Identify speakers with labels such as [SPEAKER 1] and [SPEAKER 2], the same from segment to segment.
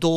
[SPEAKER 1] 2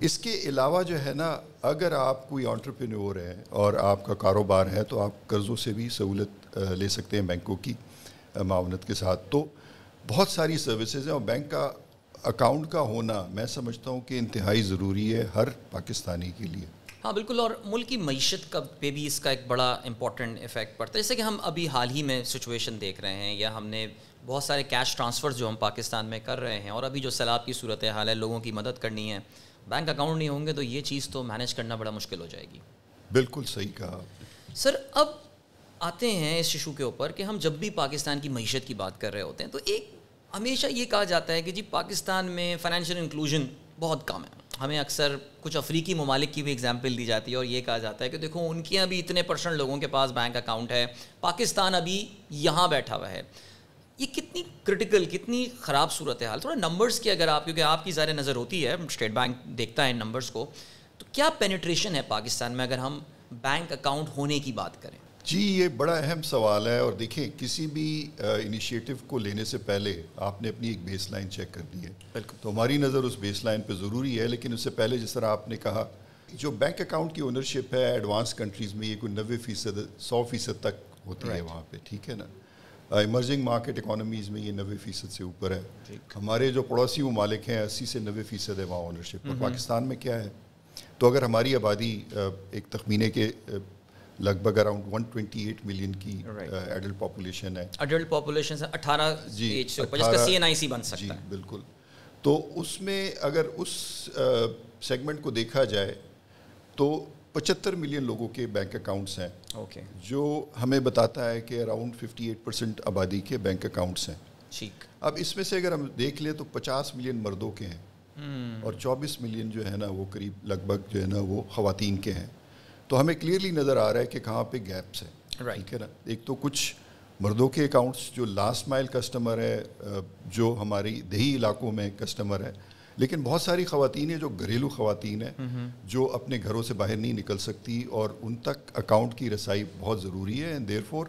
[SPEAKER 2] اس کے علاوہ جو ہے نا اگر آپ کوئی انٹرپرینور ہیں اور آپ کا کاروبار ہے تو آپ قرضوں سے بھی سہولت لے سکتے ہیں بینکوں کی معاونت کے ساتھ. تو بہت ساری سروسز ہیں اور بینک کا اکاؤنٹ کا ہونا میں سمجھتا ہوں کہ انتہائی ضروری ہے ہر پاکستانی کے لیے.
[SPEAKER 1] ہاں بالکل, اور ملک کی معیشت کا پہ بھی اس کا ایک بڑا امپورٹنٹ افیکٹ پڑتا ہے. جیسے کہ ہم ابھی حال ہی میں سچویشن دیکھ رہے ہیں, یا ہم نے بہت سارے کیش ٹرانسفرز جو ہم پاکستان میں کر رہے ہیں, اور ابھی جو سیلاب کی صورت حال ہے, لوگوں کی مدد کرنی ہے, بینک اکاؤنٹ نہیں ہوں گے تو یہ چیز تو مینیج کرنا بڑا مشکل ہو جائے گی.
[SPEAKER 2] بالکل صحیح کہا آپ نے.
[SPEAKER 1] سر اب آتے ہیں اس ایشو کے اوپر کہ ہم جب بھی پاکستان کی معیشت کی بات کر رہے ہوتے ہیں تو ایک ہمیشہ یہ کہا جاتا ہے کہ جی پاکستان میں فائنینشیل انکلوژن بہت کم ہے. ہمیں اکثر کچھ افریقی ممالک کی بھی ایگزامپل دی جاتی ہے اور یہ کہا جاتا ہے کہ دیکھو ان کے ابھی اتنے % لوگوں کے پاس بینک اکاؤنٹ ہے, پاکستان ابھی یہاں بیٹھا ہوا ہے. یہ کتنی کرٹیکل, کتنی خراب صورت حال, تھوڑا نمبرز کی اگر آپ, کیونکہ آپ کی ظاہر نظر ہوتی ہے, اسٹیٹ بینک دیکھتا ہے ان نمبرز کو, تو کیا پینیٹریشن ہے پاکستان میں اگر ہم بینک اکاؤنٹ ہونے کی بات کریں؟
[SPEAKER 2] جی یہ بڑا اہم سوال ہے, اور دیکھیں کسی بھی انیشیٹو کو لینے سے پہلے آپ نے اپنی ایک بیس لائن چیک کرنی ہے.
[SPEAKER 1] بالکل.
[SPEAKER 2] تو ہماری نظر اس بیس لائن پہ ضروری ہے, لیکن اس سے پہلے جس طرح آپ نے کہا جو بینک اکاؤنٹ کی اونرشپ ہے ایڈوانس کنٹریز میں یہ کوئی 90%, 100% تک ہوتی ہے وہاں پہ, ٹھیک ہے نا. ایمرجنگ مارکیٹ اکانومیز میں یہ 90% سے اوپر ہے. ہمارے جو پڑوسی ممالک ہیں 80 سے 90% ہے وہاں اونرشپ. اور پاکستان میں کیا ہے, تو اگر ہماری آبادی ایک تخمینے کے لگ بھگ اراؤنڈ 128 ملین کی ایڈلٹ پاپولیشن ہے.
[SPEAKER 1] ایڈلٹ پاپولیشن سے 18 ایج سے اوپر, جس کا CNIC بن سکتا ہے.
[SPEAKER 2] جی بالکل. تو اس میں اگر اس سیگمنٹ کو دیکھا جائے تو 75 ملین لوگوں کے بینک اکاؤنٹس ہیں, جو ہمیں بتاتا ہے کہ اراؤنڈ 58% آبادی کے بینک اکاؤنٹس ہیں.
[SPEAKER 1] ٹھیک.
[SPEAKER 2] اب اس میں سے اگر ہم دیکھ لیں تو 50 ملین مردوں کے ہیں اور 24 ملین جو ہے نا وہ قریب لگ بھگ جو ہے نا وہ خواتین کے ہیں. تو ہمیں کلیئرلی نظر آ رہا ہے کہ کہاں پہ گیپس ہیں, ٹھیک ہے نا. ایک تو کچھ مردوں کے اکاؤنٹس جو لاسٹ مائل کسٹمر ہے, جو ہماری دیہی علاقوں میں کسٹمر ہے, لیکن بہت ساری خواتین ہیں جو گھریلو خواتین ہیں جو اپنے گھروں سے باہر نہیں نکل سکتی, اور ان تک اکاؤنٹ کی رسائی بہت ضروری ہے. اینڈ دیئر فور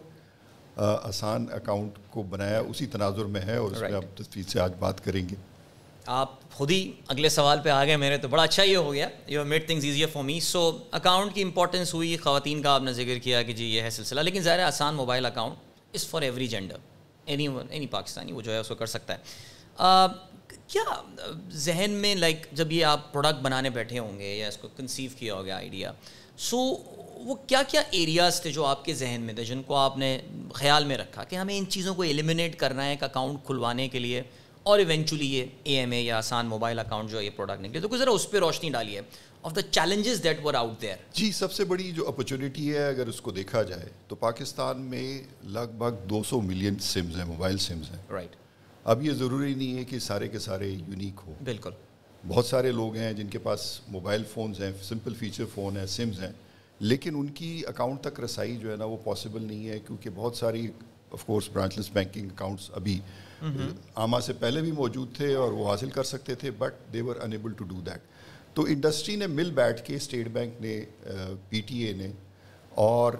[SPEAKER 2] آسان اکاؤنٹ کو بنایا اسی تناظر میں ہے, اور اس میں آپ تفصیل سے آج بات کریں گے.
[SPEAKER 1] آپ خود ہی اگلے سوال پہ آ گئے میرے, تو بڑا اچھا یہ ہو گیا, you made things easier for me. So account کی امپورٹنس ہوئی, خواتین کا آپ نے ذکر کیا کہ جی یہ ہے سلسلہ, لیکن ظاہر ہے آسان mobile account is for every gender, any Pakistani وہ جو ہے اس کو کر سکتا ہے. کیا ذہن میں لائک جب یہ آپ پروڈکٹ بنانے بیٹھے ہوں گے یا اس کو کنسیو کیا ہوگا آئیڈیا, سو وہ کیا کیا ایریاز تھے جو آپ کے ذہن میں تھے جن کو آپ نے خیال میں رکھا کہ ہمیں ان چیزوں کو ایلیمینیٹ کرنا ہے ایک اکاؤنٹ کھلوانے کے لیے, اور ایونچولی یہ AMA یا آسان موبائل اکاؤنٹ جو یہ پروڈکٹ نکلے, تو ذرا اس پہ روشنی ڈالیے of the challenges that are out there.
[SPEAKER 2] جی سب سے بڑی جو اپرچونیٹی ہے اگر اس کو دیکھا جائے تو پاکستان میں لگ بھگ 200 ملین سمز ہیں, موبائل سمز ہیں.
[SPEAKER 1] رائٹ.
[SPEAKER 2] اب یہ ضروری نہیں ہے کہ سارے کے سارے یونیک ہوں.
[SPEAKER 1] بالکل.
[SPEAKER 2] بہت سارے لوگ ہیں جن کے پاس موبائل فونز ہیں, سمپل فیچر فون ہیں, سمز ہیں, لیکن ان کی اکاؤنٹ تک رسائی جو ہے نا وہ پاسبل نہیں ہے, کیونکہ بہت ساری of course branch less banking accounts ابھی آما سے پہلے بھی موجود تھے اور وہ حاصل کر سکتے تھے, but they were unable to do that. تو انڈسٹری نے مل بیٹھ کے, اسٹیٹ بینک نے, PTA نے, اور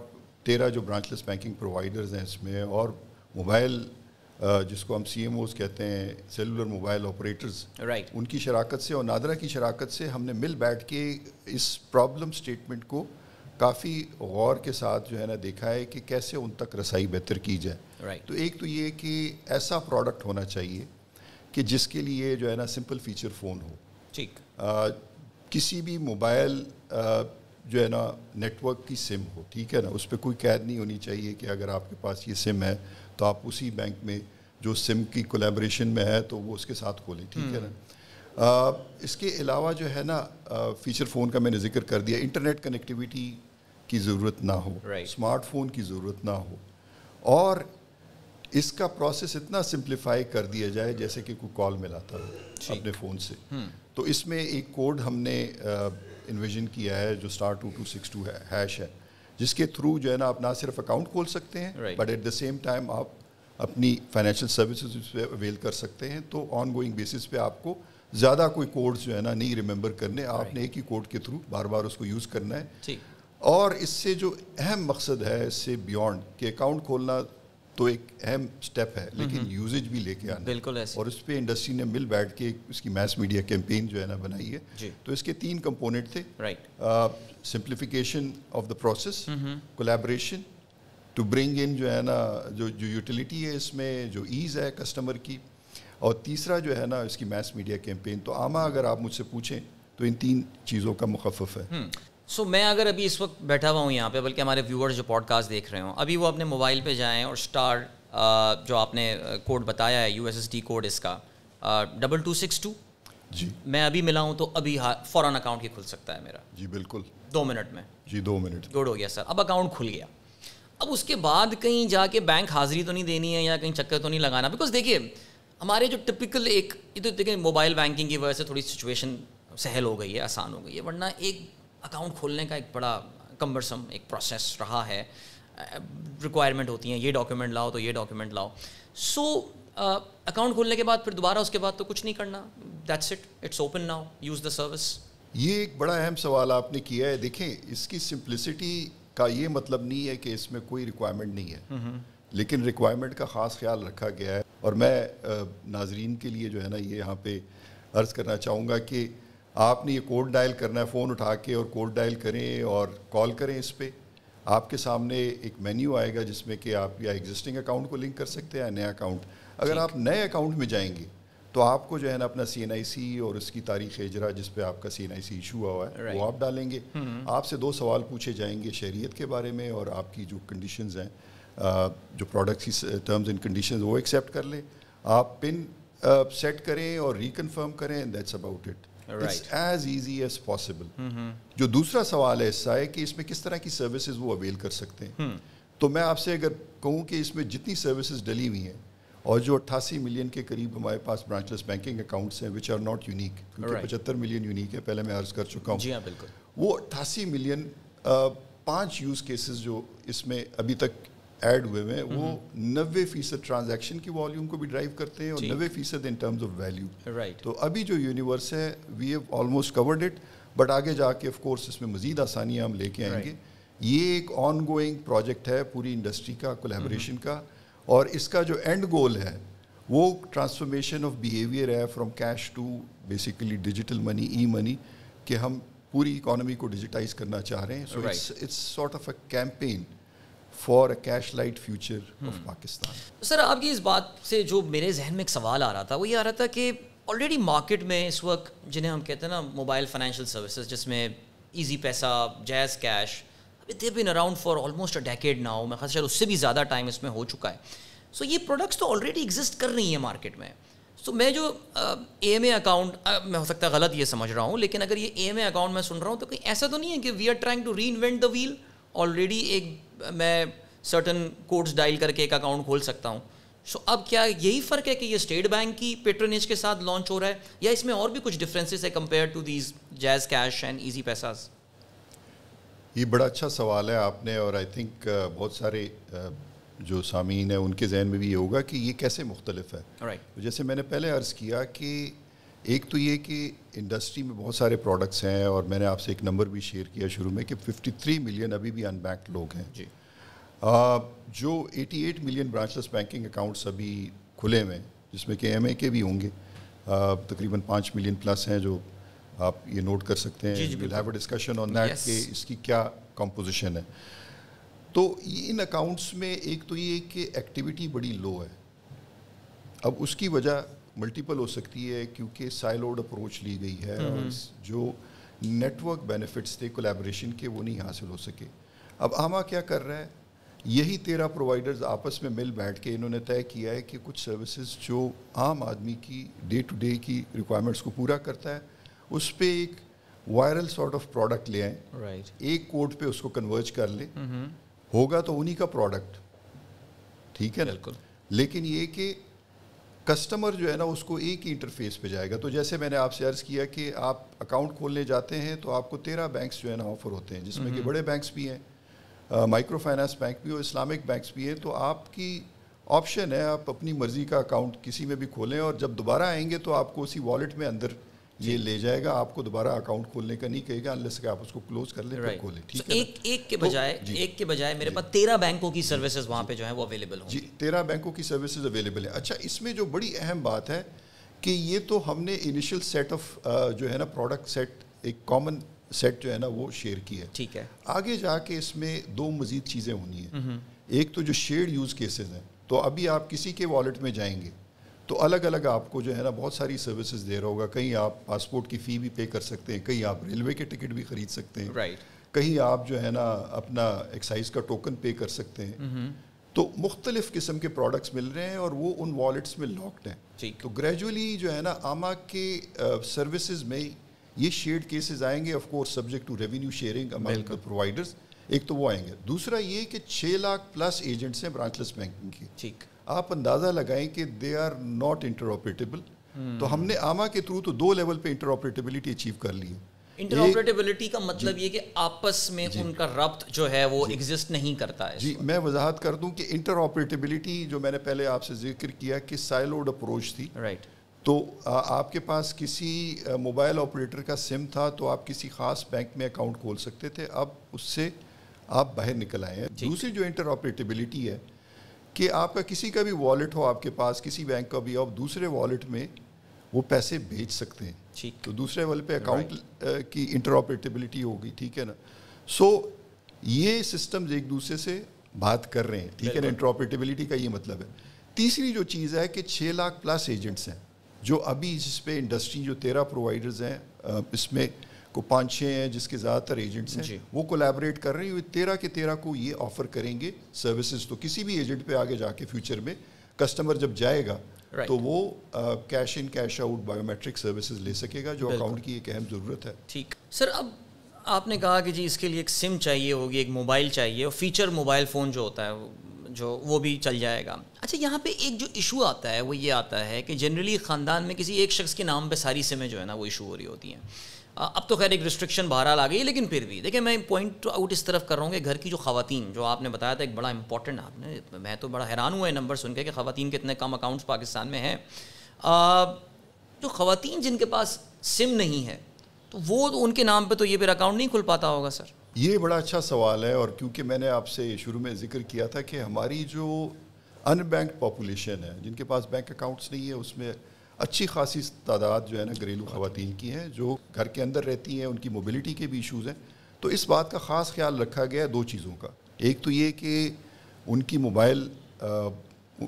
[SPEAKER 2] 13 جو برانچ لیس بینکنگ پرووائڈرز ہیں اس میں, اور موبائل جس کو ہم CMOs کہتے ہیں, سیلولر موبائل آپریٹرز, ان کی شراکت سے اور نادرا کی شراکت سے ہم نے مل بیٹھ کے اس پرابلم اسٹیٹمنٹ کو کافی غور کے ساتھ جو ہے نا دیکھا ہے کہ کیسے ان تک رسائی بہتر کی جائے. تو ایک تو یہ کہ ایسا پروڈکٹ ہونا چاہیے کہ جس کے لیے جو ہے نا سمپل فیچر فون ہو.
[SPEAKER 1] ٹھیک.
[SPEAKER 2] کسی بھی موبائل جو ہے نا نیٹ ورک کی سم ہو, ٹھیک ہے نا, اس پہ کوئی قید نہیں ہونی چاہیے کہ اگر آپ کے پاس یہ سم ہے تو آپ اسی بینک میں جو سم کی کولیبریشن میں ہے تو وہ اس کے ساتھ کھولیں, ٹھیک ہے نا. اس کے علاوہ جو ہے نا فیچر فون کا میں نے ذکر کر دیا, انٹرنیٹ کنیکٹیویٹی کی ضرورت نہ ہو, اسمارٹ فون کی ضرورت نہ ہو, اور اس کا پروسیس اتنا سمپلیفائی کر دیا جائے جیسے کہ کوئی کال ملاتا ہو اپنے فون سے. تو اس میں ایک کوڈ ہم نے انویژن کیا ہے جو *2262# ہے, جس کے تھرو جو ہے نا آپ نہ صرف اکاؤنٹ کھول سکتے ہیں but at the same time آپ اپنی فائنینشیل سروسز اس پہ اویل کر سکتے ہیں. تو آن گوئنگ بیسس پہ آپ کو زیادہ کوئی کوڈز جو ہے نا نہیں ریممبر کرنے, آپ نے ایک ہی کوڈ کے تھرو بار بار اس کو یوز کرنا ہے. اور اس سے جو اہم مقصد ہے اس سے بیونڈ کہ اکاؤنٹ کھولنا تو ایک اہم سٹیپ ہے, لیکن یوزیج بھی لے کے آنا.
[SPEAKER 1] بالکل ایسے.
[SPEAKER 2] اور اس پہ انڈسٹری نے مل بیٹھ کے اس کی میس میڈیا کیمپین جو ہے نا بنائی ہے. تو اس کے 3 کمپوننٹ تھے. Simplification of the process, collaboration to bring in جو ہے نا جو یوٹیلیٹی ہے اس میں, جو ایز ہے کسٹمر کی, اور تیسرا جو ہے نا اس کی میس میڈیا کیمپین. تو عامہ اگر آپ مجھ سے پوچھیں تو ان 3 چیزوں کا مخفف ہے.
[SPEAKER 1] سو میں اگر ابھی اس وقت بیٹھا ہوا ہوں یہاں پہ, بلکہ ہمارے ویورز جو پوڈ کاسٹ دیکھ رہے ہوں, ابھی وہ اپنے موبائل پہ جائیں اور اسٹار جو آپ نے کوڈ بتایا ہے USSD کوڈ اس کا 2262,
[SPEAKER 2] جی
[SPEAKER 1] میں ابھی ملا ہوں تو ابھی فوراً اکاؤنٹ ہی کھل سکتا ہے میرا.
[SPEAKER 2] جی بالکل
[SPEAKER 1] 2 منٹ میں.
[SPEAKER 2] جی 2 منٹ.
[SPEAKER 1] گڈ ہو گیا سر, اب اکاؤنٹ کھل گیا. اب اس کے بعد کہیں جا کے بینک حاضری تو نہیں دینی ہے یا کہیں چکر تو نہیں لگانا, بیکاز دیکھیے ہمارے جو ٹپکل ایک یہ تو دیکھیں موبائل بینکنگ کی وجہ سے تھوڑی سچویشن سہل ہو گئی ہے, آسان ہو گئی ہے, ورنہ ایک اکاؤنٹ کھولنے کا ایک بڑا کمبرسم ایک پروسیس رہا ہے. ریکوائرمنٹ ہوتی ہیں, یہ ڈاکیومنٹ لاؤ تو یہ ڈاکیومنٹ لاؤ. سو اکاؤنٹ کھولنے کے بعد پھر دوبارہ اس کے بعد تو کچھ نہیں کرنا, that's it, it's open now, use the service.
[SPEAKER 2] یہ ایک بڑا اہم سوال آپ نے کیا ہے. دیکھیں اس کی سمپلسٹی کا یہ مطلب نہیں ہے کہ اس میں کوئی ریکوائرمنٹ نہیں ہے, لیکن ریکوائرمنٹ کا خاص خیال رکھا گیا ہے. اور میں ناظرین کے لیے جو ہے نا یہ یہاں پہ عرض کرنا چاہوں گا کہ آپ نے یہ کوڈ ڈائل کرنا ہے, فون اٹھا کے اور کوڈ ڈائل کریں اور کال کریں. اس پہ آپ کے سامنے ایک مینیو آئے گا جس میں کہ آپ یا ایگزسٹنگ اکاؤنٹ کو لنک کر سکتے ہیں یا نیا اکاؤنٹ. اگر آپ نئے اکاؤنٹ میں جائیں گے تو آپ کو جو ہے نا اپنا CNIC اور اس کی تاریخ اجرا جس پہ آپ کا CNIC ایشو ہوا ہے وہ آپ ڈالیں گے. آپ سے 2 سوال پوچھے جائیں گے شہریت کے بارے میں اور آپ کی جو کنڈیشنز ہیں, جو پروڈکٹس کی ٹرمز اینڈ کنڈیشنز وہ ایکسیپٹ کر لیں. آپ پن سیٹ کریں اور ریکنفرم کریں, that's about it. It's as easy as possible. جو دوسرا سوال ہے ایسا ہے کہ اس میں کس طرح کی سروسز وہ اویل کر سکتے ہیں. تو میں آپ سے اگر کہوں کہ اس میں جتنی سروسز ڈلی ہوئی ہیں اور جو 88 ملین کے قریب ہمارے پاس برانچ لیس بینکنگ اکاؤنٹس ہیں وچ آر ناٹ یونیک, کیونکہ 75 ملین یونیک ہے, پہلے میں عرض کر چکا ہوں.
[SPEAKER 1] جی ہاں بالکل.
[SPEAKER 2] وہ 88 ملین 5 یوز کیسز جو اس میں ابھی تک ایڈ ہوئے ہوئے ہیں وہ 90% ٹرانزیکشن کی والیوم کو بھی ڈرائیو کرتے ہیں اور 90% ان ٹرمز آف ویلیو. تو ابھی جو یونیورس ہے we have almost covered it, but آگے جا کے آف کورس اس میں مزید آسانیاں ہم لے کے آئیں گے. یہ ایک آن گوئنگ پروجیکٹ ہے پوری انڈسٹری کا, کولیبریشن کا, اور اس کا جو اینڈ گول ہے وہ ٹرانسفارمیشن آف بیہیویئر ہے from cash to basically digital money, e money, کہ ہم پوری اکانومی کو ڈیجیٹائز کرنا چاہ رہے ہیں. So it's sort of a campaign for a cash light future of Pakistan.
[SPEAKER 1] Sir آپ کی اس بات سے جو میرے ذہن میں ایک سوال آ رہا تھا وہ یہ آ رہا تھا کہ آلریڈی مارکیٹ میں اس وقت جنہیں ہم کہتے ہیں نا موبائل فائنینشیل سروسز, جس میں Easypaisa, JazzCash, they been around for almost a decade now, میں خیال اس سے بھی زیادہ ٹائم اس میں ہو چکا ہے. سو یہ پروڈکٹس تو آلریڈی ایگزسٹ کر رہی ہیں مارکیٹ میں. سو میں جو AMA اکاؤنٹ, میں ہو سکتا ہے غلط یہ سمجھ رہا ہوں, لیکن اگر یہ AMA اکاؤنٹ میں سن رہا ہوں تو کہیں ایسا تو نہیں ہے کہ we are trying to reinvent the wheel. Already ایک میں سرٹن کوڈز ڈائل کر کے ایک اکاؤنٹ کھول سکتا ہوں. سو اب کیا یہی فرق ہے کہ یہ اسٹیٹ بینک کی پیٹرنیج کے ساتھ لانچ ہو رہا ہے یا اس میں اور بھی کچھ ڈفرینسز ہے compare to these JazzCash and Easypaisa?
[SPEAKER 2] یہ بڑا اچھا سوال ہے آپ نے, اور آئی تھنک بہت سارے جو سامعین ہیں ان کے ذہن میں بھی یہ ہوگا کہ یہ کیسے مختلف ہے. جیسے میں نے پہلے عرض کیا کہ ایک تو یہ کہ انڈسٹری میں بہت سارے پروڈکٹس ہیں, اور میں نے آپ سے ایک نمبر بھی شیئر کیا شروع میں کہ 53 ملین ابھی بھی ان بینکڈ لوگ ہیں.
[SPEAKER 1] جی.
[SPEAKER 2] جو 88 ملین برانچ لیس بینکنگ اکاؤنٹس ابھی کھلے ہوئے ہیں, جس میں کہ AMA کے بھی ہوں گے, تقریباً 5 ملین پلس ہیں, جو آپ یہ نوٹ کر سکتے ہیں. we'll have a discussion on that کہ اس کی کیا کمپوزیشن ہے. تو ان اکاؤنٹس میں ایک تو یہ کہ ایکٹیویٹی بڑی لو ہے. اب اس کی وجہ ملٹیپل ہو سکتی ہے کیونکہ سائلوڈ اپروچ لی گئی ہے, اور جو نیٹ ورک بینیفٹس تھے کولیبریشن کے وہ نہیں حاصل ہو سکے. اب آما کیا کر رہا ہے, یہی 13 پرووائڈرز آپس میں مل بیٹھ کے انہوں نے طے کیا ہے کہ کچھ سروسز جو عام آدمی کی ڈے ٹو ڈے کی ریکوائرمنٹس کو پورا کرتا ہے اس پہ ایک وائرل سارٹ آف پروڈکٹ لے آئیں, ایک کوڈ پہ اس کو کنورج کر لیں, ہوگا تو انہی کا پروڈکٹ, ٹھیک ہے نا, لیکن یہ کہ کسٹمر جو ہے نا اس کو ایک ہی انٹرفیس پہ جائے گا. تو جیسے میں نے آپ سے عرض کیا کہ آپ اکاؤنٹ کھولنے جاتے ہیں تو آپ کو 13 بینکس جو ہے نا آفر ہوتے ہیں, جس میں کہ بڑے بینکس بھی ہیں, مائکرو فائنانس بینک بھی اور اسلامک بینکس بھی ہیں. تو آپ کی آپشن ہے, آپ اپنی مرضی کا اکاؤنٹ کسی میں بھی کھولیں, اور جب دوبارہ آئیں گے تو آپ کو اسی والیٹ میں اندر یہ لے جائے گا, آپ کو دوبارہ اکاؤنٹ کھولنے کا نہیں کہے گا unless کہ آپ اس کو کلوز کر لیں پھر کھولیں. ٹھیک ہے,
[SPEAKER 1] ایک کے بجائے میرے پاس 13 بینکوں کی سروسز وہاں پہ جو ہیں وہ اویلیبل ہوں.
[SPEAKER 2] جی 13 بینکوں کی سروسز اویلیبل ہیں. اچھا اس میں جو بڑی اہم بات ہے کہ یہ تو ہم نے انیشیل سیٹ آف جو ہے نا پروڈکٹ سیٹ, ایک کامن سیٹ جو ہے نا وہ شیئر کی ہے.
[SPEAKER 1] ٹھیک ہے,
[SPEAKER 2] آگے جا کے اس میں 2 مزید چیزیں ہونی ہیں. ایک تو جو شیئرڈ یوز کیسز ہیں, تو ابھی آپ کسی کے والیٹ میں جائیں گے تو الگ الگ آپ کو جو ہے نا بہت ساری سروسز دے رہا ہوگا. کہیں آپ پاسپورٹ کی فی بھی پے کر سکتے ہیں, کہیں آپ ریلوے کے ٹکٹ بھی خرید سکتے ہیں, کہیں آپ جو ہے نا اپنا ایکسائز کا ٹوکن پے کر سکتے ہیں. تو مختلف قسم کے پروڈکٹس مل رہے ہیں اور وہ ان والیٹس میں لاکڈ ہیں. تو گریجولی جو ہے نا آما کے سروسز میں یہ شیئرڈ کیسز آئیں گے, of course subject to revenue sharing among the providers. ایک تو وہ آئیں گے. دوسرا یہ کہ 6 لاکھ پلس ایجنٹس ہیں برانچ لیس بینکنگ کے.
[SPEAKER 1] ٹھیک,
[SPEAKER 2] آپ اندازہ لگائیں کہ دے آر ناٹ انٹرآپریٹیبل. تو ہم نے آما کے تھرو تو 2 لیول پہ انٹرآپریٹیبلٹی اچیو کر لی ہے.
[SPEAKER 1] انٹرآپریٹیبلٹی کا مطلب یہ کہ آپس میں ان کا ربط جو ہے وہ ایگزسٹ نہیں کرتا ہے.
[SPEAKER 2] جی میں وضاحت کر دوں کہ انٹرآپریٹیبلٹی جو میں نے پہلے آپ سے ذکر کیا کہ سائلوڈ اپروچ تھی.
[SPEAKER 1] رائٹ,
[SPEAKER 2] تو آپ کے پاس کسی موبائل آپریٹر کا سم تھا تو آپ کسی خاص بینک میں اکاؤنٹ کھول سکتے تھے, اب اس سے آپ باہر نکل آئے ہیں. دوسری جو انٹرآپریٹیبلٹی ہے کہ آپ کا کسی کا بھی والیٹ ہو آپ کے پاس, کسی بینک کا بھی, آپ دوسرے والیٹ میں وہ پیسے بھیج سکتے ہیں. تو دوسرے والے پہ اکاؤنٹ کی انٹرآپریٹیبلٹی ہوگی. ٹھیک ہے نا. سو یہ سسٹمز ایک دوسرے سے بات کر رہے ہیں. ٹھیک ہے نا, انٹرآپریٹیبلٹی کا یہ مطلب ہے. تیسری جو چیز ہے کہ 6 لاکھ پلس ایجنٹس ہیں جو ابھی جس پہ انڈسٹری جو 13 پرووائڈرز ہیں, اس میں کو 5-6 ہیں جس کے زیادہ تر ایجنٹس ہیں, وہ کولیبریٹ کر رہے ہیں. 13 کے 13 کو یہ آفر کریں گے سروسز. تو کسی بھی ایجنٹ پہ آگے جا کے فیوچر میں کسٹمر جب جائے گا تو وہ cash in cash out biometric services لے سکے گا, جو اکاؤنٹ کی ایک اہم ضرورت ہے.
[SPEAKER 1] ٹھیک سر, اب آپ نے کہا کہ جی اس کے لیے ایک سم چاہیے ہوگی, ایک موبائل چاہیے, اور فیچر موبائل فون جو ہوتا ہے جو وہ بھی چل جائے گا. اچھا یہاں پہ ایک جو ایشو آتا ہے وہ یہ آتا ہے کہ جنرلی خاندان میں کسی ایک شخص کے نام پہ ساری سمیں جو ہے نا وہ ایشو ہو رہی ہوتی ہیں. اب تو خیر ایک ریسٹرکشن بہرحال آ گئی ہے, لیکن پھر بھی دیکھیں میں پوائنٹ آؤٹ اس طرف کر رہا ہوں کہ گھر کی جو خواتین, جو آپ نے بتایا تھا ایک بڑا امپورٹنٹ, آپ نے, میں تو بڑا حیران ہوا ہے نمبر سن کے کہ خواتین کے اتنے کم اکاؤنٹس پاکستان میں ہیں. جو خواتین جن کے پاس سم نہیں ہے تو وہ ان کے نام پہ تو یہ پھر اکاؤنٹ نہیں کھل پاتا ہوگا سر.
[SPEAKER 2] یہ بڑا اچھا سوال ہے, اور کیونکہ میں نے آپ سے شروع میں ذکر کیا تھا کہ ہماری جو ان بینکڈ پاپولیشن ہے, جن کے پاس بینک اکاؤنٹس نہیں ہے, اس میں اچھی خاصی تعداد جو ہے نا گھریلو خواتین کی ہیں جو گھر کے اندر رہتی ہیں, ان کی موبلٹی کے بھی ایشوز ہیں. تو اس بات کا خاص خیال رکھا گیا ہے 2 چیزوں کا. ایک تو یہ کہ ان کی موبائل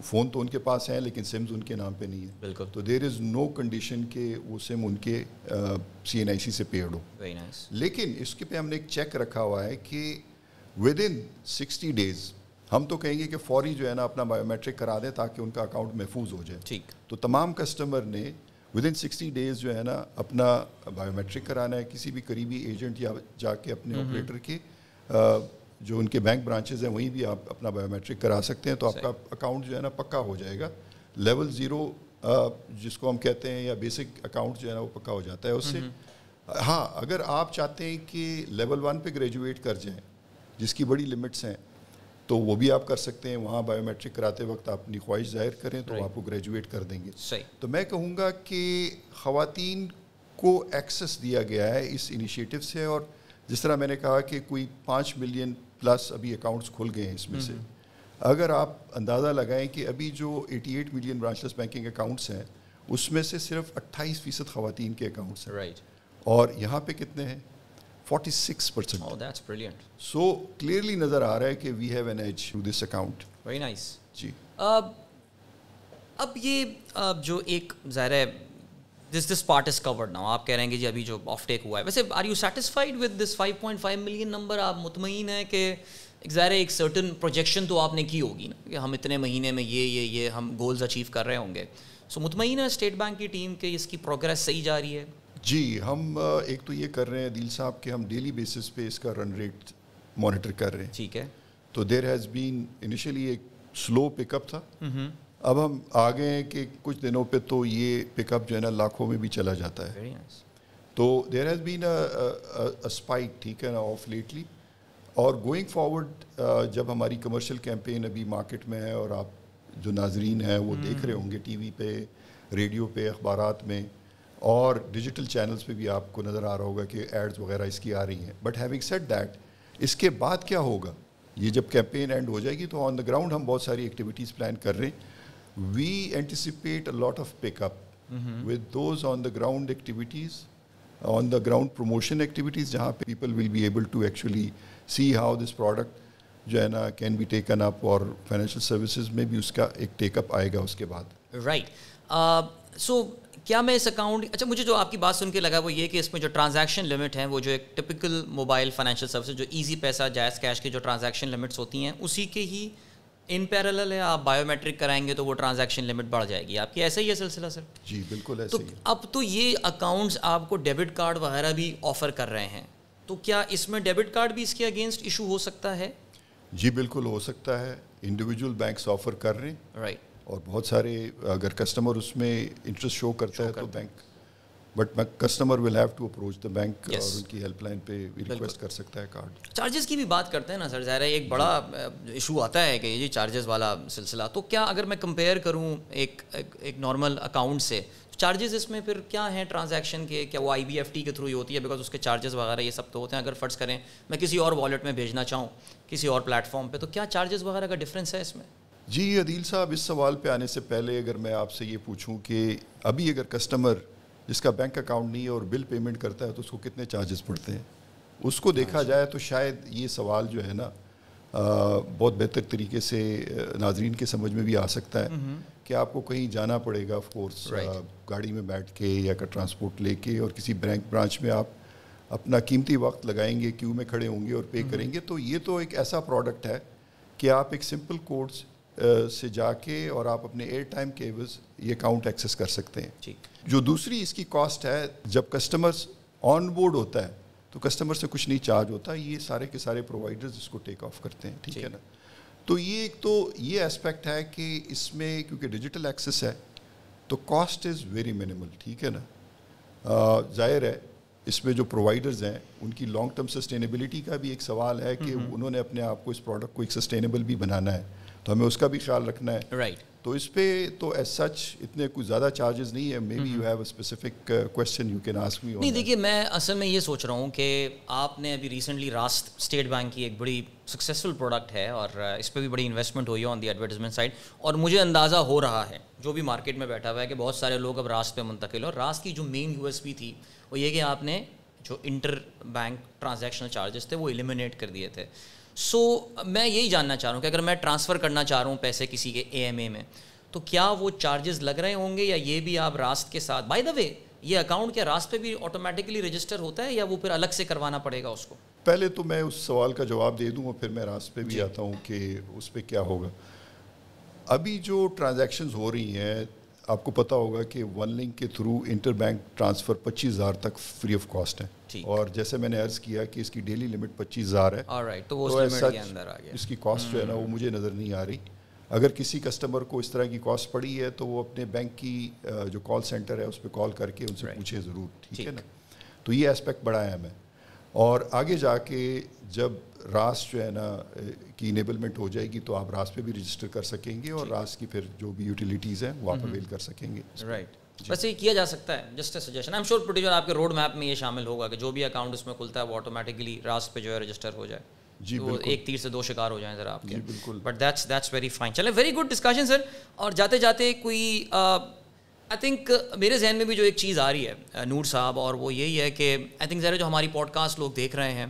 [SPEAKER 2] فون تو ان کے پاس ہیں لیکن سمز ان کے نام پہ نہیں ہے.
[SPEAKER 1] بالکل.
[SPEAKER 2] تو دیر از نو کنڈیشن کہ وہ سم ان کے CNIC سے پیڈ ہو.
[SPEAKER 1] Very nice.
[SPEAKER 2] لیکن اس کے پہ ہم نے ایک چیک رکھا ہوا ہے کہ ود ان 60 days, ہم تو کہیں گے کہ فوری جو ہے نا اپنا بایو میٹرک کرا دیں تاکہ ان کا اکاؤنٹ محفوظ ہو جائے.
[SPEAKER 1] ٹھیک.
[SPEAKER 2] تو تمام کسٹمر نے ود ان 60 days جو ہے نا اپنا بایو میٹرک کرانا ہے. کسی بھی قریبی ایجنٹ یا جا کے اپنے آپریٹر کے جو ان کے بینک برانچز ہیں وہیں بھی آپ اپنا بایو میٹرک کرا سکتے ہیں. تو آپ کا اکاؤنٹ جو ہے نا پکا ہو جائے گا. لیول 0 جس کو ہم کہتے ہیں یا بیسک اکاؤنٹ جو ہے نا وہ پکا ہو جاتا ہے اس سے. ہاں اگر آپ چاہتے ہیں کہ لیول 1 پہ گریجویٹ کر جائیں جس کی بڑی لمٹس ہیں تو وہ بھی آپ کر سکتے ہیں. وہاں بایو میٹرک کراتے وقت آپ اپنی خواہش ظاہر کریں تو آپ کو گریجویٹ کر دیں گے. تو میں کہوں گا کہ خواتین کو ایکسس دیا گیا ہے اس انیشیٹو سے, اور جس طرح میں نے کہا کہ کوئی 5 ملین پلس ابھی اکاؤنٹس کھل گئے ہیں اس میں سے. اگر آپ اندازہ لگائیں کہ ابھی جو 88 ملین برانچ لیس بینکنگ اکاؤنٹس ہیں اس میں سے صرف 28% خواتین کے اکاؤنٹس ہیں.
[SPEAKER 1] رائٹ. اور
[SPEAKER 2] یہاں پہ کتنے ہیں؟ 46%.
[SPEAKER 1] Oh, that's brilliant.
[SPEAKER 2] So clearly نظر آ رہا ہے کہ we have an edge to this account.
[SPEAKER 1] Very nice.
[SPEAKER 2] جی.
[SPEAKER 1] اب یہ جو ایک ظاہر ہے this part is covered now. آپ کہہ رہے ہیں کہ جی ابھی جو آف ٹیک ہوا ہے, ویسے are you satisfied with this 5.5 million number? آپ مطمئن ہیں کہ ظاہر ہے ایک سرٹن پروجیکشن تو آپ نے کی ہوگی نا کہ ہم اتنے مہینے میں یہ ہم گولز اچیو کر رہے ہوں گے. سو مطمئن ہے اسٹیٹ بینک کی ٹیم کہ اس کی پروگریس صحیح جا رہی ہے؟
[SPEAKER 2] جی, ہم ایک تو یہ کر رہے ہیں عدیل صاحب کہ ہم ڈیلی بیسس پہ اس کا رن ریٹ مانیٹر کر رہے ہیں.
[SPEAKER 1] ٹھیک ہے.
[SPEAKER 2] تو دیر ہیز بین انیشلی ایک سلو پک اپ تھا. اب ہم آ گئے ہیں کہ کچھ دنوں پہ تو یہ پک اپ جو ہے نا لاکھوں میں بھی چلا جاتا ہے. تو دیر ہیز بین اسپائک, ٹھیک ہے نا, آف لیٹلی. اور گوئنگ فارورڈ جب ہماری کمرشل کیمپین ابھی مارکیٹ میں ہے اور آپ جو ناظرین ہیں وہ دیکھ رہے ہوں گے ٹی وی پہ, ریڈیو پہ, اخبارات میں, اور ڈیجیٹل چینلز پہ بھی آپ کو نظر آ رہا ہوگا کہ ایڈز وغیرہ اس کی آ رہی ہیں. بٹ ہیونگ سیڈ دیٹ, اس کے بعد کیا ہوگا, یہ جب کیمپین اینڈ ہو جائے گی تو آن دا گراؤنڈ ہم بہت ساری ایکٹیویٹیز پلان کر رہے ہیں. We anticipate a lot of pick up with those on the ground activities, on the ground promotion activities, جہاں پہ people will be able to actually see how this product جو ہے نا کین بی ٹیکن اپ, اور financial services میں بھی اس کا ایک ٹیک اپ آئے گا اس کے بعد.
[SPEAKER 1] رائٹ. سو کیا میں اس اکاؤنٹ, اچھا مجھے جو آپ کی بات سن کے لگا وہ یہ کہ اس میں جو ٹرانزیکشن لمٹ ہے وہ جو ایک ٹپکل موبائل فائنینشیل سروسز جو ایزی پیسہ جائز کیش کی جو ٹرانزیکشن لمٹس ہوتی ہیں اسی کے ہی ان پیرالل ہے. آپ بایو میٹرک کرائیں گے تو وہ ٹرانزیکشن لمٹ بڑھ جائے گی آپ کی, ایسا ہی ہے سلسلہ سر؟
[SPEAKER 2] جی بالکل ایسا ہی ہے.
[SPEAKER 1] اب تو یہ اکاؤنٹس آپ کو ڈیبٹ کارڈ وغیرہ بھی آفر کر رہے ہیں, تو کیا اس میں ڈیبٹ کارڈ بھی اس کے اگینسٹ ایشو ہو سکتا ہے؟
[SPEAKER 2] جی بالکل ہو سکتا ہے. انڈیویجول بینکس آفر کر رہے ہیں,
[SPEAKER 1] رائٹ,
[SPEAKER 2] اور بہت سارے اگر کسٹمر اس میں انٹرسٹ شو کرتا ہے تو bank, but customer will have to approach the bank, اور ان کی ہیلپ لائن پہ ریکویسٹ کر سکتا ہے کارڈ.
[SPEAKER 1] چارجز کی بھی بات کرتے ہیں نا سر, ظاہر ہے ایک بڑا ایشو آتا ہے کہ یہ چارجز والا سلسلہ. تو کیا اگر میں کمپیئر کروں ایک نارمل اکاؤنٹ سے, چارجز اس میں پھر کیا ہیں ٹرانزیکشن کے؟ کیا وہ IBFT کے تھرو ہی ہوتی ہے؟ بیکاز اس کے چارجز وغیرہ یہ سب تو ہوتے ہیں. اگر فرض کریں میں کسی اور والیٹ میں بھیجنا چاہوں کسی اور پلیٹ فارم پہ, تو کیا چارجز وغیرہ کا ڈفرینس ہے اس میں؟
[SPEAKER 2] جی عدیل صاحب, اس سوال پہ آنے سے پہلے اگر میں آپ سے یہ پوچھوں کہ ابھی اگر کسٹمر جس کا بینک اکاؤنٹ نہیں ہے اور بل پیمنٹ کرتا ہے تو اس کو کتنے چارجز پڑتے ہیں, اس کو دیکھا جائے تو شاید یہ سوال جو ہے نا بہت بہتر طریقے سے ناظرین کے سمجھ میں بھی آ سکتا ہے کہ آپ کو کہیں جانا پڑے گا, آف کورس گاڑی میں بیٹھ کے یا کا ٹرانسپورٹ لے کے, اور کسی بینک برانچ میں آپ اپنا قیمتی وقت لگائیں گے, کیو میں کھڑے ہوں گے اور پے کریں گے. تو یہ تو ایک ایسا پروڈکٹ ہے کہ آپ ایک سمپل کوڈ سے جا کے اور آپ اپنے ایئر ٹائم کے عوض یہ اکاؤنٹ ایکسیس کر سکتے ہیں. جو دوسری اس کی کاسٹ ہے, جب کسٹمر آن بورڈ ہوتا ہے تو کسٹمر سے کچھ نہیں چارج ہوتا, یہ سارے کے سارے پرووائڈرز اس کو ٹیک آف کرتے ہیں. ٹھیک ہے نا. تو یہ ایک تو یہ اسپیکٹ ہے کہ اس میں کیونکہ ڈیجیٹل ایکسیس ہے تو کاسٹ از ویری منیمل. ٹھیک ہے نا. ظاہر ہے اس میں جو پرووائڈرز ہیں ان کی لانگ ٹرم سسٹینیبلٹی کا بھی ایک سوال ہے کہ انہوں نے اپنے آپ کو اس پروڈکٹ کو ایک سسٹینیبل بھی بنانا ہے, تو ہمیں اس کا بھی خیال رکھنا ہے.
[SPEAKER 1] رائٹ.
[SPEAKER 2] تو اس پہ تو ایز سچ اتنے کچھ زیادہ چارجز نہیں ہے. Maybe you have a specific question you can ask me.
[SPEAKER 1] نہیں دیکھیے, میں اصل میں یہ سوچ رہا ہوں کہ آپ نے ابھی ریسنٹلی راست اسٹیٹ بینک کی ایک بڑی سکسیزفل پروڈکٹ ہے اور اس پہ بھی بڑی انویسٹمنٹ ہوئی ہے آن دی ایڈورٹائزمنٹ سائڈ, اور مجھے اندازہ ہو رہا ہے جو بھی مارکیٹ میں بیٹھا ہوا ہے کہ بہت سارے لوگ اب راست پہ منتقل ہو. راست کی جو مین USP تھی وہ یہ کہ آپ نے جو انٹر بینک ٹرانزیکشنل چارجز تھے وہ ایلیمینیٹ کر دیے تھے. سو میں یہی جاننا چاہ رہا ہوں کہ اگر میں ٹرانسفر کرنا چاہ رہا ہوں پیسے کسی کے AMA میں, تو کیا وہ چارجز لگ رہے ہوں گے, یا یہ بھی آپ راست کے ساتھ, بائی دا وے یہ اکاؤنٹ کیا راست پہ بھی آٹومیٹکلی رجسٹر ہوتا ہے یا وہ پھر الگ سے کروانا پڑے گا اس کو؟
[SPEAKER 2] پہلے تو میں اس سوال کا جواب دے دوں اور پھر میں راست پہ بھی آتا ہوں کہ اس پہ کیا ہوگا. ابھی جو ٹرانزیکشنز ہو رہی ہیں آپ کو پتہ ہوگا کہ ون لنک کے تھرو انٹر بینک ٹرانسفر 25,000 تک فری آف کاسٹ ہے, اور جیسے میں نے عرض کیا کہ اس کی ڈیلی لمٹ 25,000 ہے.
[SPEAKER 1] تو
[SPEAKER 2] اس کی کاسٹ جو ہے نا وہ مجھے نظر نہیں آ رہی. اگر کسی کسٹمر کو اس طرح کی کاسٹ پڑی ہے تو وہ اپنے بینک کی جو کال سینٹر ہے اس پہ کال کر کے ان سے پوچھے ضرور. ٹھیک ہے نا. تو یہ اسپیکٹ بڑا ہے ہمیں, اور آگے جا کے جب راست جو ہے نا کی انیبلمنٹ ہو جائے گی تو آپ راست پہ بھی رجسٹر کر سکیں گے, اور راست کی پھر جو بھی یوٹیلیٹیز ہیں وہ آپ اویل کر سکیں گے.
[SPEAKER 1] رائٹ. ویسے یہ کیا جا سکتا ہے, just a suggestion. I am sure producer آپ کے روڈ میپ میں یہ شامل ہوگا کہ جو بھی اکاؤنٹ اس میں کھلتا ہے وہ آٹومیٹکلی راست پہ جو ہے رجسٹر ہو جائے.
[SPEAKER 2] جی
[SPEAKER 1] وہ ایک تیر سے دو شکار ہو جائیں ذرا آپ کے.
[SPEAKER 2] جی بالکل.
[SPEAKER 1] But that's very fine. چلیں, ویری گڈ ڈسکشن سر. اور جاتے جاتے کوئی آئی تھنک میرے ذہن میں بھی جو ایک چیز آ رہی ہے نور صاحب, اور وہ یہی ہے کہ آئی تھنک ذرا جو ہماری پوڈ کاسٹ لوگ دیکھ رہے ہیں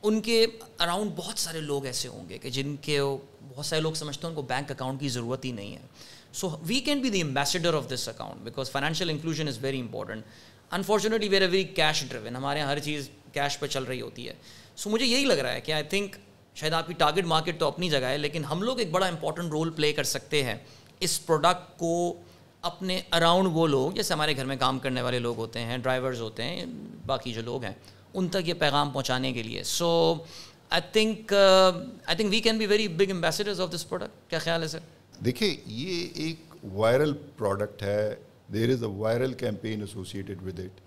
[SPEAKER 1] ان کے اراؤنڈ بہت سارے لوگ ایسے ہوں گے کہ جن کے بہت سارے لوگ سمجھتے ہیں ان کو بینک اکاؤنٹ کی ضرورت ہی نہیں ہے. So we can be the ambassador of this account because financial inclusion is very important. Unfortunately we are very cash driven, ہمارے یہاں ہر چیز کیش پہ چل رہی ہوتی ہے. سو مجھے یہی لگ رہا ہے کہ آئی تھنک شاید آپ کی ٹارگیٹ مارکیٹ تو اپنی جگہ ہے, لیکن ہم لوگ ایک بڑا امپورٹنٹ رول پلے کر سکتے ہیں اس پروڈکٹ کو اپنے اراؤنڈ. وہ لوگ جیسے ہمارے گھر میں کام کرنے والے لوگ ہوتے ہیں, ڈرائیورز ہوتے ہیں, باقی جو لوگ ہیں, ان تک یہ پیغام پہنچانے کے لیے. So I think we can be very big ambassadors of this product. کیا خیال ہے سر؟
[SPEAKER 2] دیکھیے یہ ایک وائرل پروڈکٹ ہے, there is a viral campaign associated with it,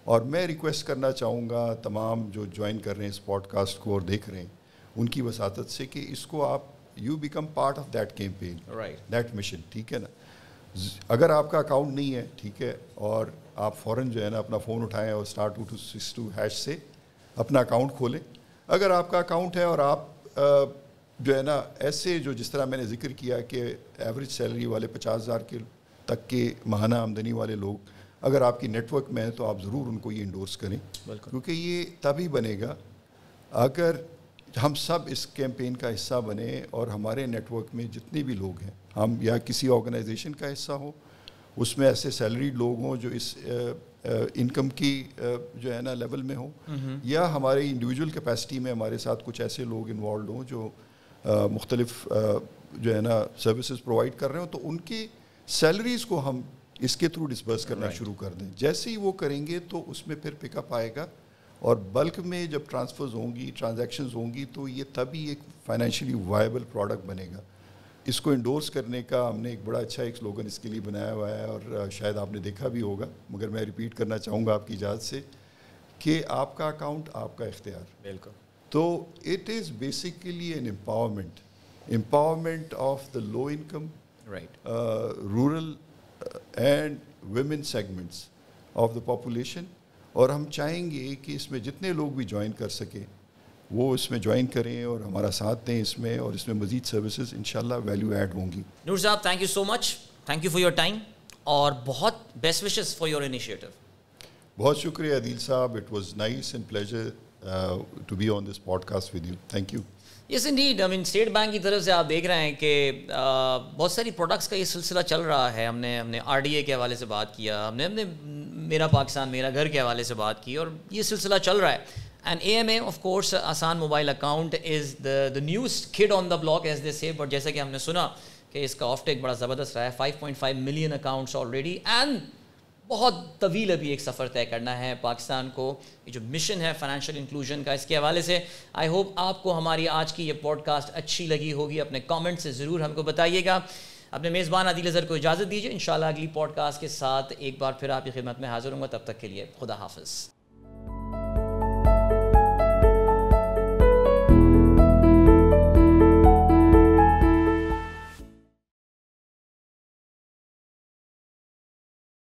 [SPEAKER 2] اور میں ریکویسٹ کرنا چاہوں گا تمام جو جوائن کر رہے ہیں اس پوڈ کاسٹ کو اور دیکھ رہے ہیں ان کی وساطت سے کہ اس کو آپ you become part of that campaign, that mission. ٹھیک ہے نا. اگر آپ کا اکاؤنٹ نہیں ہے ٹھیک ہے, اور آپ فوراً جو ہے نا اپنا فون اٹھائیں اور *2262# سے اپنا اکاؤنٹ کھولیں. اگر آپ کا اکاؤنٹ ہے اور آپ جو ہے نا ایسے جو جس طرح میں نے ذکر کیا کہ ایوریج سیلری والے 50,000 کے تک کے ماہانہ آمدنی والے لوگ اگر آپ کی نیٹ ورک میں ہیں تو آپ ضرور ان کو یہ انڈورس کریں, کیونکہ یہ تبھی بنے گا اگر ہم سب اس کیمپین کا حصہ بنیں اور ہمارے نیٹ ورک میں جتنے بھی لوگ ہیں, ہم یا کسی آرگنائزیشن کا حصہ ہو, اس میں ایسے سیلریڈ لوگ ہوں جو اس انکم کی جو ہے نا لیول میں ہوں, یا ہماری انڈیویجول کیپیسٹی میں ہمارے ساتھ کچھ ایسے لوگ انوالوڈ ہوں جو مختلف جو ہے نا سروسز پرووائڈ کر رہے ہوں, تو ان کی سیلریز کو ہم اس کے تھرو ڈسبرس کرنا شروع کر دیں. جیسے ہی وہ کریں گے تو اس میں پھر پک اپ آئے گا, اور بلک میں جب ٹرانسفرز ہوں گی, ٹرانزیکشنز ہوں گی, تو یہ تبھی ایک فائنینشلی وائبل پروڈکٹ بنے گا. اس کو انڈورس کرنے کا ہم نے ایک بڑا اچھا ایک سلوگن اس کے لیے بنایا ہوا ہے, اور شاید آپ نے دیکھا بھی ہوگا, مگر میں ریپیٹ کرنا چاہوں گا آپ کی اجازت سے, کہ آپ کا اکاؤنٹ آپ کا اختیار.
[SPEAKER 1] بالکل.
[SPEAKER 2] تو it is basically an empowerment of the low income, rural and women segments of the population. اور ہم چاہیں گے کہ اس میں جتنے لوگ بھی جوائن کر سکیں وہ اس میں جوائن کریں اور ہمارا ساتھ دیں اس میں, اور اس میں مزید سروسز انشاءاللہ ویلیو ایڈ ہوں گی.
[SPEAKER 1] نور صاحب, thank you so much, thank you for your time, اور بہت best wishes for your initiative.
[SPEAKER 2] بہت شکریہ عدیل صاحب, it was nice and pleasure to be on this podcast with you. Thank you.
[SPEAKER 1] Yes indeed. I mean state bank کی طرف سے آپ دیکھ رہے ہیں کہ بہت ساری پروڈکٹس کا یہ سلسلہ چل رہا ہے. ہم نے آر ڈی اے کے حوالے سے بات کیا, ہم نے میرا پاکستان میرا گھر کے حوالے سے بات کی, اور یہ سلسلہ چل رہا ہے. And a M a of course Asaan mobile account is the newest kid on the block as they say. But جیسا کہ ہم نے سنا کہ اس کا آف ٹیک بڑا زبردست رہا ہے, 5.5 ملین اکاؤنٹس آلریڈی, اینڈ بہت طویل ابھی ایک سفر طے کرنا ہے پاکستان کو. یہ جو مشن ہے فائنینشیل انکلوژن کا, اس کے حوالے سے آئی ہوپ آپ کو ہماری آج کی یہ پوڈ کاسٹ اچھی لگی ہوگی. اپنے کامنٹ سے ضرور ہم کو بتائیے گا. اپنے میزبان عادل اظہر کو اجازت دیجیے, انشاءاللہ اگلی پوڈ کاسٹ کے ساتھ ایک بار پھر آپ کی خدمت میں حاضر ہوں گا. تب تک کے لیے خدا حافظ.